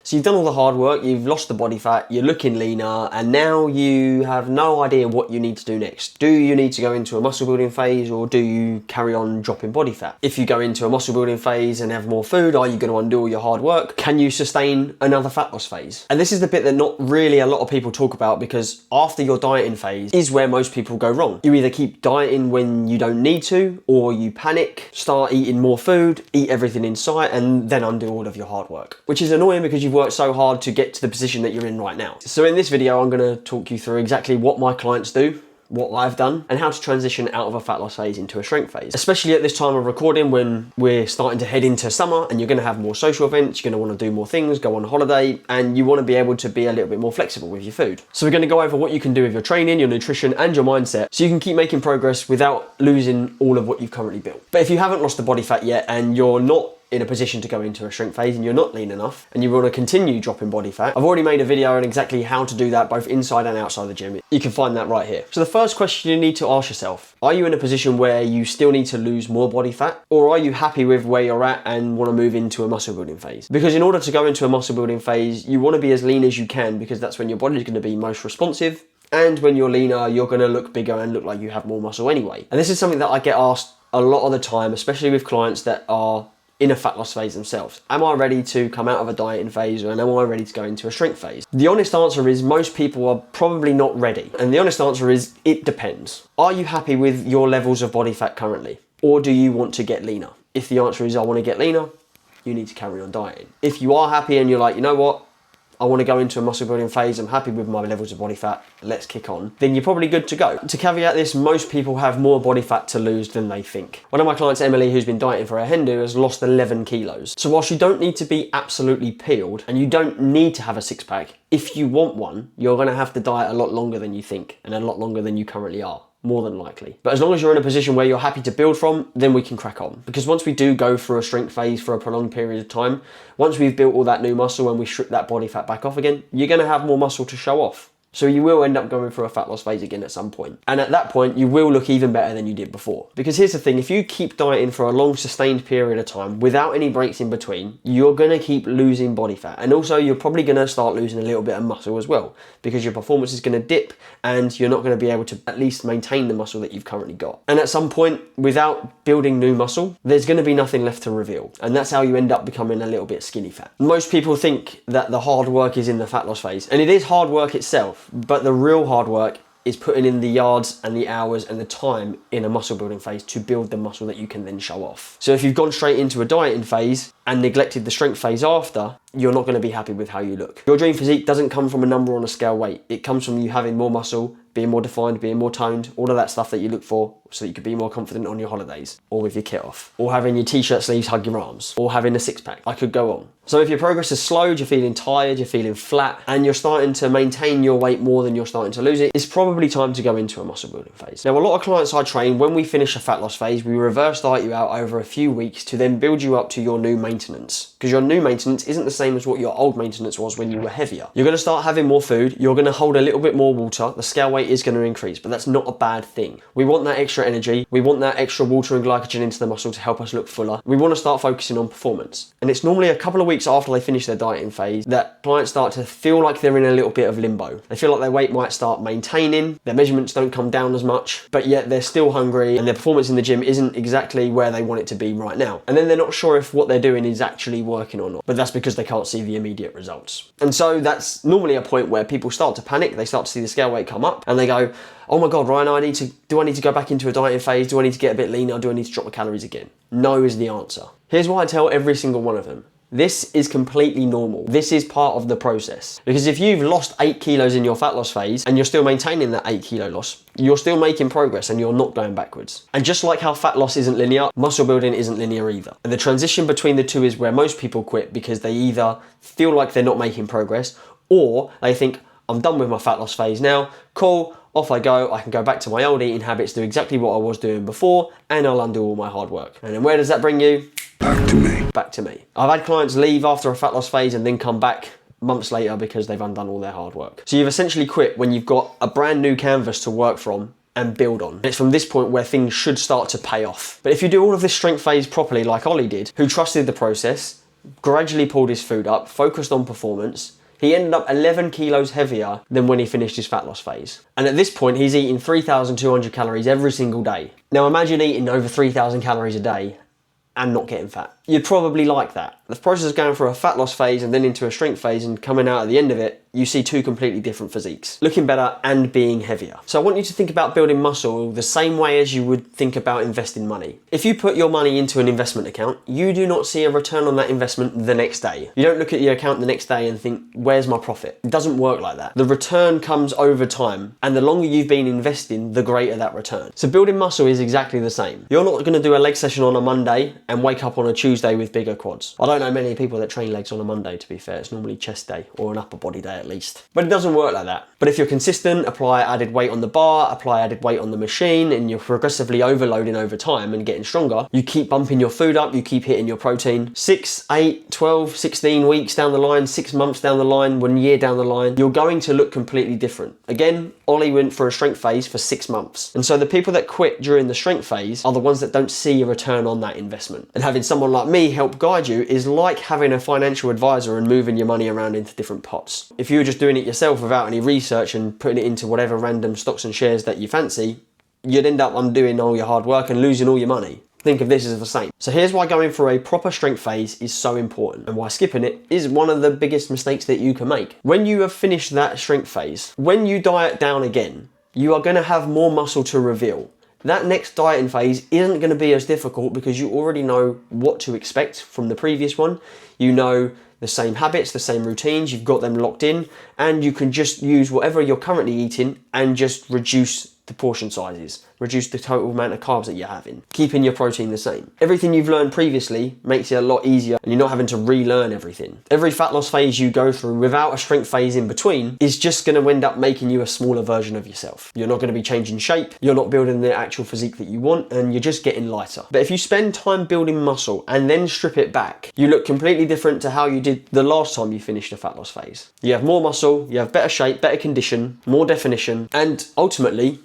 So you've done all the hard work, you've lost the body fat, you're looking leaner, and now you have no idea what you need to do next. Do you need to go into a muscle building phase, or do you carry on dropping body fat? If you go into a muscle building phase and have more food, are you going to undo all your hard work? Can you sustain another fat loss phase? And this is the bit that not really a lot of people talk about, because after your dieting phase is where most people go wrong. You either keep dieting when you don't need to, or you panic, start eating more food, eat everything in sight, and then undo all of your hard work, which is annoying because you've worked so hard to get to the position that you're in right now. So in this video, I'm going to talk you through exactly what my clients do, what I've done, and how to transition out of a fat loss phase into a shrink phase. Especially at this time of recording, when we're starting to head into summer and you're going to have more social events, you're going to want to do more things, go on holiday, and you want to be able to be a little bit more flexible with your food. So we're going to go over what you can do with your training, your nutrition, and your mindset, so you can keep making progress without losing all of what you've currently built. But if you haven't lost the body fat yet, and you're not in a position to go into a shrink phase, and you're not lean enough, and you want to continue dropping body fat, I've already made a video on exactly how to do that, both inside and outside the gym. You can find that right here. So the first question you need to ask yourself: are you in a position where you still need to lose more body fat, or are you happy with where you're at and want to move into a muscle building phase? Because in order to go into a muscle building phase, you want to be as lean as you can, because that's when your body is going to be most responsive. And when you're leaner, you're going to look bigger and look like you have more muscle anyway. And this is something that I get asked a lot of the time, especially with clients that are in a fat loss phase themselves. Am I ready to come out of a dieting phase, or am I ready to go into a shrink phase? The honest answer is most people are probably not ready. And the honest answer is it depends. Are you happy with your levels of body fat currently? Or do you want to get leaner? If the answer is I want to get leaner, you need to carry on dieting. If you are happy and you're like, you know what, I want to go into a muscle building phase, I'm happy with my levels of body fat, let's kick on, then you're probably good to go. To caveat this, most people have more body fat to lose than they think. One of my clients, Emily, who's been dieting for her Hindu, has lost 11 kilos. So whilst you don't need to be absolutely peeled, and you don't need to have a six pack, if you want one, you're going to have to diet a lot longer than you think, and a lot longer than you currently are. More than likely. But as long as you're in a position where you're happy to build from, then we can crack on. Because once we do go through a shrink phase for a prolonged period of time, once we've built all that new muscle and we strip that body fat back off again, you're going to have more muscle to show off. So you will end up going through a fat loss phase again at some point. And at that point, you will look even better than you did before. Because here's the thing, if you keep dieting for a long sustained period of time without any breaks in between, you're going to keep losing body fat. And also you're probably going to start losing a little bit of muscle as well, because your performance is going to dip and you're not going to be able to at least maintain the muscle that you've currently got. And at some point, without building new muscle, there's going to be nothing left to reveal. And that's how you end up becoming a little bit skinny fat. Most people think that the hard work is in the fat loss phase, and it is hard work itself. But the real hard work is putting in the yards and the hours and the time in a muscle building phase to build the muscle that you can then show off. So if you've gone straight into a dieting phase and neglected the strength phase after, you're not going to be happy with how you look. Your dream physique doesn't come from a number on a scale weight. It comes from you having more muscle, being more defined, being more toned, all of that stuff that you look for so that you could be more confident on your holidays, or with your kit off, or having your t-shirt sleeves hug your arms, or having a six pack. I could go on. So if your progress is slowed, you're feeling tired, you're feeling flat, and you're starting to maintain your weight more than you're starting to lose it, it's probably time to go into a muscle building phase. Now, a lot of clients I train, when we finish a fat loss phase, we reverse diet you out over a few weeks to then build you up to your new maintenance. Because your new maintenance isn't the same as what your old maintenance was when you were heavier. You're going to start having more food, you're going to hold a little bit more water, the scale weight is going to increase, but that's not a bad thing. We want that extra energy, we want that extra water and glycogen into the muscle to help us look fuller. We want to start focusing on performance. And it's normally a couple of weeks after they finish their dieting phase that clients start to feel like they're in a little bit of limbo. They feel like their weight might start maintaining, their measurements don't come down as much, but yet they're still hungry and their performance in the gym isn't exactly where they want it to be right now. And then they're not sure if what they're doing is actually working or not, but that's because they can't see the immediate results. And so that's normally a point where people start to panic, they start to see the scale weight come up and they go, oh my God, Ryan, do I need to go back into a dieting phase? Do I need to get a bit leaner? Do I need to drop my calories again? No is the answer. Here's why I tell every single one of them. This is completely normal. This is part of the process. Because if you've lost 8 kilos in your fat loss phase and you're still maintaining that 8 kilo loss, you're still making progress and you're not going backwards. And just like how fat loss isn't linear, muscle building isn't linear either. And the transition between the two is where most people quit, because they either feel like they're not making progress, or they think, I'm done with my fat loss phase now, cool, off I go, I can go back to my old eating habits, do exactly what I was doing before, and I'll undo all my hard work. And then where does that bring you? Back to me. Back to me. I've had clients leave after a fat loss phase and then come back months later because they've undone all their hard work. So you've essentially quit when you've got a brand new canvas to work from and build on. It's from this point where things should start to pay off. But if you do all of this strength phase properly, like Ollie did, who trusted the process, gradually pulled his food up, focused on performance. He ended up 11 kilos heavier than when he finished his fat loss phase. And at this point, he's eating 3,200 calories every single day. Now imagine eating over 3,000 calories a day and not getting fat. You'd probably like that. The process of going through a fat loss phase and then into a strength phase and coming out at the end of it, you see two completely different physiques, looking better and being heavier. So I want you to think about building muscle the same way as you would think about investing money. If you put your money into an investment account, you do not see a return on that investment the next day. You don't look at your account the next day and think, where's my profit? It doesn't work like that. The return comes over time, and the longer you've been investing, the greater that return. So building muscle is exactly the same. You're not gonna do a leg session on a Monday and wake up on a Tuesday with bigger quads. I don't know many people that train legs on a Monday, to be fair. It's normally chest day or an upper body day at least. But it doesn't work like that. But if you're consistent, apply added weight on the bar, apply added weight on the machine, and you're progressively overloading over time and getting stronger, you keep bumping your food up, you keep hitting your protein. 6, 8, 12, 16 weeks down the line, 6 months down the line, 1 year down the line, you're going to look completely different. Again, Ollie went for a strength phase for 6 months. And so the people that quit during the strength phase are the ones that don't see a return on that investment. And having someone like me help guide you is like having a financial advisor and moving your money around into different pots. If you were just doing it yourself without any research and putting it into whatever random stocks and shares that you fancy, you'd end up undoing all your hard work and losing all your money. Think of this as the same. So here's why going for a proper strength phase is so important, and why skipping it is one of the biggest mistakes that you can make. When you have finished that strength phase, when you diet down again, you are going to have more muscle to reveal. That next dieting phase isn't going to be as difficult because you already know what to expect from the previous one. You know the same habits, the same routines, you've got them locked in, and you can just use whatever you're currently eating and just reduce the portion sizes, reduce the total amount of carbs that you're having, keeping your protein the same. Everything you've learned previously makes it a lot easier and you're not having to relearn everything. Every fat loss phase you go through without a strength phase in between is just going to end up making you a smaller version of yourself. You're not going to be changing shape, you're not building the actual physique that you want, and you're just getting lighter. But if you spend time building muscle and then strip it back, you look completely different to how you did the last time you finished a fat loss phase. You have more muscle, you have better shape, better condition, more definition, and ultimately,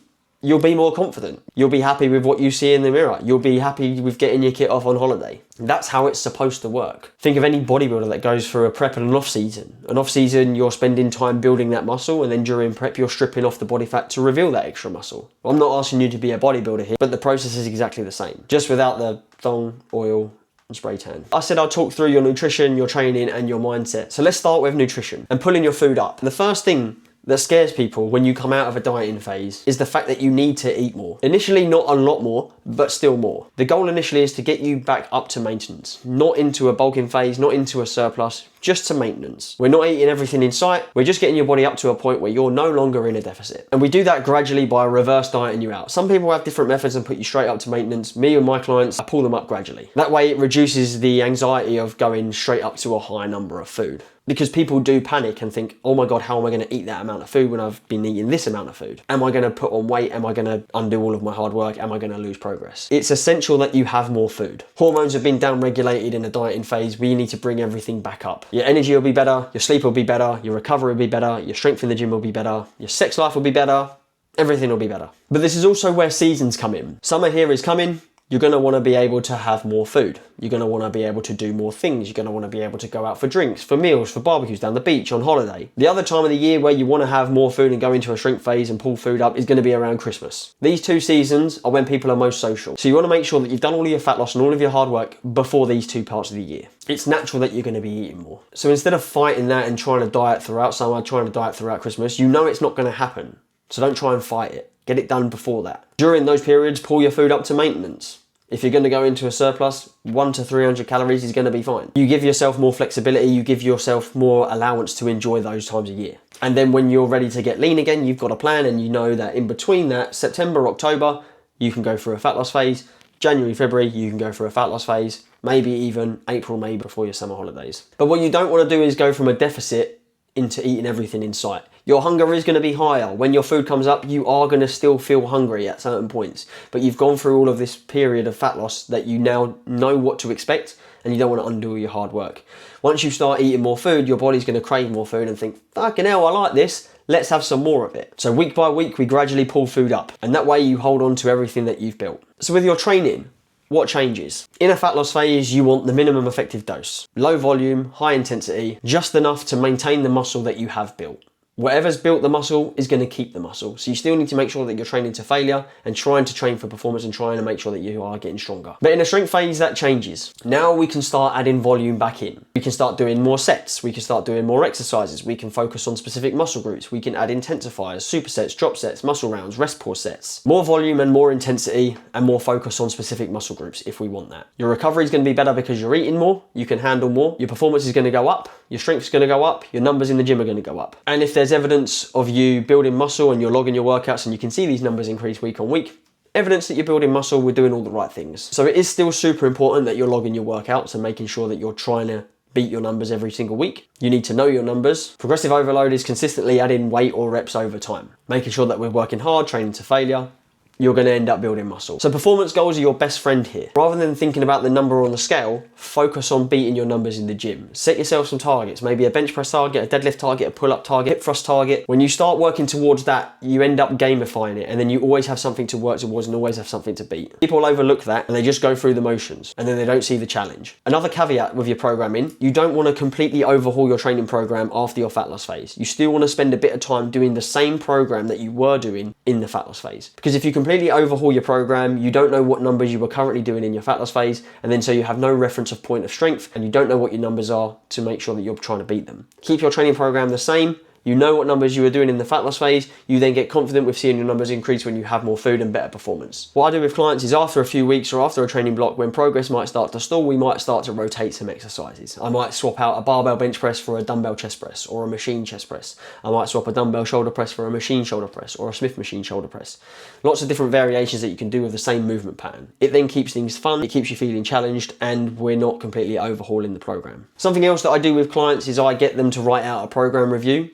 you'll be more confident. You'll be happy with what you see in the mirror. You'll be happy with getting your kit off on holiday. That's how it's supposed to work. Think of any bodybuilder that goes through a prep and an off season. An off season, you're spending time building that muscle, and then during prep, you're stripping off the body fat to reveal that extra muscle. I'm not asking you to be a bodybuilder here, but the process is exactly the same, just without the thong, oil, and spray tan. I said I'll talk through your nutrition, your training, and your mindset. So let's start with nutrition and pulling your food up. The first thing that scares people when you come out of a dieting phase is the fact that you need to eat more. Initially, not a lot more, but still more. The goal initially is to get you back up to maintenance, not into a bulking phase, not into a surplus, just to maintenance. We're not eating everything in sight, we're just getting your body up to a point where you're no longer in a deficit. And we do that gradually by reverse dieting you out. Some people have different methods and put you straight up to maintenance. Me and my clients, I pull them up gradually. That way it reduces the anxiety of going straight up to a high number of food. Because people do panic and think, oh my God, how am I going to eat that amount of food when I've been eating this amount of food? Am I going to put on weight? Am I going to undo all of my hard work? Am I going to lose progress? It's essential that you have more food. Hormones have been down-regulated in a dieting phase. We need to bring everything back up. Your energy will be better, your sleep will be better, your recovery will be better, your strength in the gym will be better, your sex life will be better, everything will be better. But this is also where seasons come in. Summer here is coming. You're going to want to be able to have more food. You're going to want to be able to do more things. You're going to want to be able to go out for drinks, for meals, for barbecues, down the beach, on holiday. The other time of the year where you want to have more food and go into a shrink phase and pull food up is going to be around Christmas. These two seasons are when people are most social. So you want to make sure that you've done all of your fat loss and all of your hard work before these two parts of the year. It's natural that you're going to be eating more. So instead of fighting that and trying to diet throughout summer, trying to diet throughout Christmas, you know it's not going to happen. So don't try and fight it. Get it done before that. During those periods, pull your food up to maintenance. If you're going to go into a surplus, 100 to 300 calories is going to be fine. You give yourself more flexibility, you give yourself more allowance to enjoy those times a year. And then when you're ready to get lean again, you've got a plan and you know that in between that, September, October, you can go through a fat loss phase. January, February, you can go for a fat loss phase. Maybe even April, May before your summer holidays. But what you don't want to do is go from a deficit into eating everything in sight. Your hunger is going to be higher. When your food comes up, you are going to still feel hungry at certain points. But you've gone through all of this period of fat loss that you now know what to expect, and you don't want to undo your hard work. Once you start eating more food, your body's going to crave more food and think, fucking hell, I like this. Let's have some more of it. So week by week, we gradually pull food up, and that way you hold on to everything that you've built. So with your training, what changes? In a fat loss phase, you want the minimum effective dose. Low volume, high intensity, just enough to maintain the muscle that you have built. Whatever's built the muscle is going to keep the muscle. So you still need to make sure that you're training to failure and trying to train for performance and trying to make sure that you are getting stronger. But in a strength phase, that changes. Now we can start adding volume back in. We can start doing more sets. We can start doing more exercises. We can focus on specific muscle groups. We can add intensifiers, supersets, drop sets, muscle rounds, rest pause sets. More volume and more intensity and more focus on specific muscle groups if we want that. Your recovery is going to be better because you're eating more. You can handle more. Your performance is going to go up. Your strength is going to go up. Your numbers in the gym are going to go up. And if there's evidence of you building muscle and you're logging your workouts and you can see these numbers increase week on week, evidence that you're building muscle, we're doing all the right things. So it is still super important that you're logging your workouts and making sure that you're trying to beat your numbers every single week. You need to know your numbers. Progressive overload is consistently adding weight or reps over time, making sure that we're working hard, training to failure. You're going to end up building muscle. So performance goals are your best friend here. Rather than thinking about the number on the scale, focus on beating your numbers in the gym. Set yourself some targets, maybe a bench press target, a deadlift target, a pull-up target, hip thrust target. When you start working towards that, you end up gamifying it, and then you always have something to work towards and always have something to beat. People overlook that and they just go through the motions and then they don't see the challenge. Another caveat with your programming, you don't want to completely overhaul your training program after your fat loss phase. You still want to spend a bit of time doing the same program that you were doing in the fat loss phase. Because if you completely overhaul your program, you don't know what numbers you were currently doing in your fat loss phase, and then so you have no reference of point of strength and you don't know what your numbers are to make sure that you're trying to beat them. Keep your training program the same. You know what numbers you were doing in the fat loss phase, you then get confident with seeing your numbers increase when you have more food and better performance. What I do with clients is after a few weeks or after a training block, when progress might start to stall, we might start to rotate some exercises. I might swap out a barbell bench press for a dumbbell chest press or a machine chest press. I might swap a dumbbell shoulder press for a machine shoulder press or a Smith machine shoulder press. Lots of different variations that you can do with the same movement pattern. It then keeps things fun, it keeps you feeling challenged, and we're not completely overhauling the program. Something else that I do with clients is I get them to write out a program review.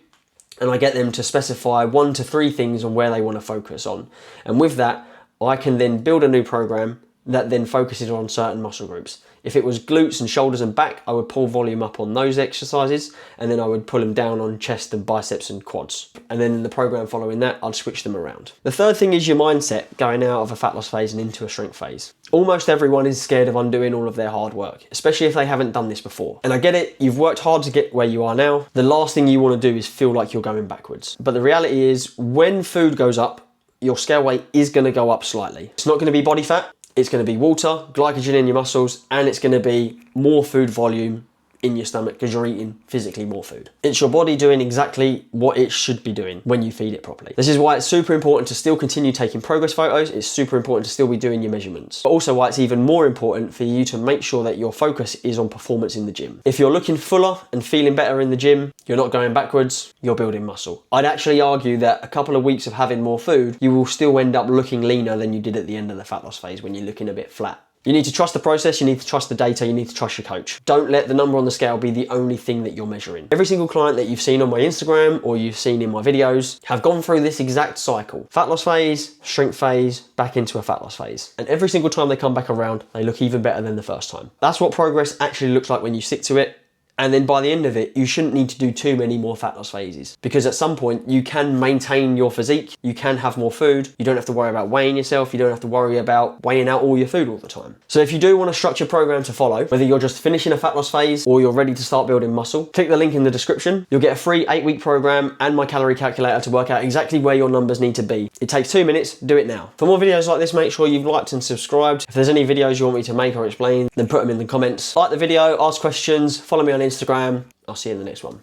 And I get them to specify 1 to 3 things on where they want to focus on. And with that, I can then build a new program that then focuses on certain muscle groups. If it was glutes and shoulders and back, I would pull volume up on those exercises, and then I would pull them down on chest and biceps and quads. And then in the program following that, I'd switch them around. The third thing is your mindset going out of a fat loss phase and into a strength phase. Almost everyone is scared of undoing all of their hard work, especially if they haven't done this before. And I get it, you've worked hard to get where you are now. The last thing you want to do is feel like you're going backwards. But the reality is, when food goes up, your scale weight is going to go up slightly. It's not going to be body fat. It's going to be water, glycogen in your muscles, and it's going to be more food volume in your stomach because you're eating physically more food. It's your body doing exactly what it should be doing when you feed it properly. This is why it's super important to still continue taking progress photos. It's super important to still be doing your measurements. But also why it's even more important for you to make sure that your focus is on performance in the gym. If you're looking fuller and feeling better in the gym, you're not going backwards, you're building muscle. I'd actually argue that a couple of weeks of having more food, you will still end up looking leaner than you did at the end of the fat loss phase when you're looking a bit flat. You need to trust the process, you need to trust the data, you need to trust your coach. Don't let the number on the scale be the only thing that you're measuring. Every single client that you've seen on my Instagram or you've seen in my videos have gone through this exact cycle. Fat loss phase, strength phase, back into a fat loss phase. And every single time they come back around, they look even better than the first time. That's what progress actually looks like when you stick to it. And then by the end of it, you shouldn't need to do too many more fat loss phases, because at some point you can maintain your physique, you can have more food, you don't have to worry about weighing yourself, you don't have to worry about weighing out all your food all the time. So if you do want a structured program to follow, whether you're just finishing a fat loss phase or you're ready to start building muscle, click the link in the description. You'll get a free 8-week program and my calorie calculator to work out exactly where your numbers need to be. It takes 2 minutes, do it now. For more videos like this, make sure you've liked and subscribed. If there's any videos you want me to make or explain, then put them in the comments. Like the video, ask questions, follow me on Instagram. I'll see you in the next one.